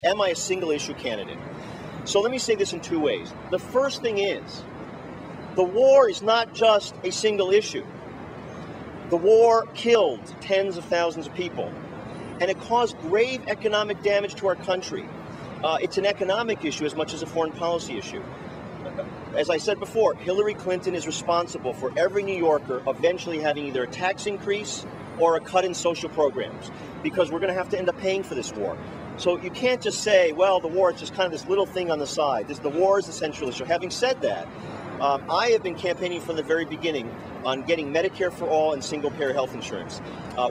am I a single issue candidate? So let me say this in two ways. The first thing is, the war is not just a single issue. The war killed tens of thousands of people, and it caused grave economic damage to our country. It's an economic issue as much as a foreign policy issue. As I said before, Hillary Clinton is responsible for every New Yorker eventually having either a tax increase or a cut in social programs, because we're going to have to end up paying for this war. So you can't just say, well, the war is just kind of this little thing on the side. The war is the central issue. Having said that, I have been campaigning from the very beginning on getting Medicare for all and single-payer health insurance.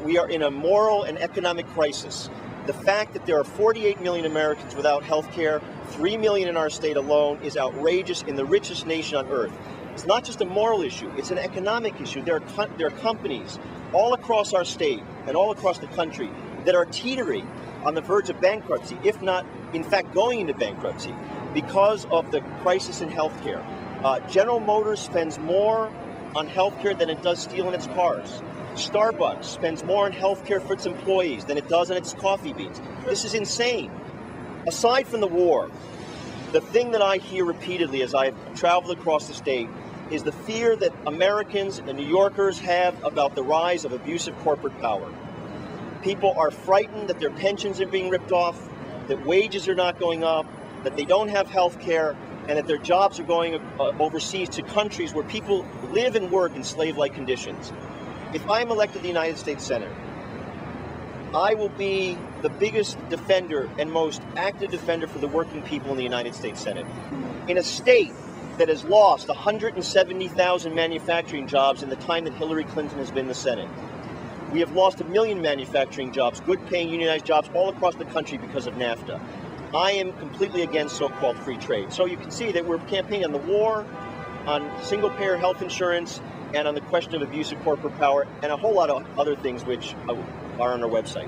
We are in a moral and economic crisis. The fact that there are 48 million Americans without health care, 3 million in our state alone, is outrageous in the richest nation on earth. It's not just a moral issue, it's an economic issue. There are companies all across our state and all across the country that are teetering on the verge of bankruptcy, if not, in fact, going into bankruptcy because of the crisis in health care. General Motors spends more on health care than it does steel in its cars. Starbucks spends more on health care for its employees than it does on its coffee beans. This is insane. Aside from the war, the thing that I hear repeatedly as I've traveled across the state is the fear that Americans and New Yorkers have about the rise of abusive corporate power. People are frightened that their pensions are being ripped off, that wages are not going up, that they don't have health care, and that their jobs are going overseas to countries where people live and work in slave-like conditions. If I'm elected the United States Senate, I will be the biggest defender and most active defender for the working people in the United States Senate. In a state that has lost 170,000 manufacturing jobs in the time that Hillary Clinton has been in the Senate, we have lost 1 million manufacturing jobs, good-paying unionized jobs all across the country because of NAFTA. I am completely against so-called free trade. So you can see that we're campaigning on the war, on single-payer health insurance, and on the question of abusive corporate power, and a whole lot of other things which are on our website.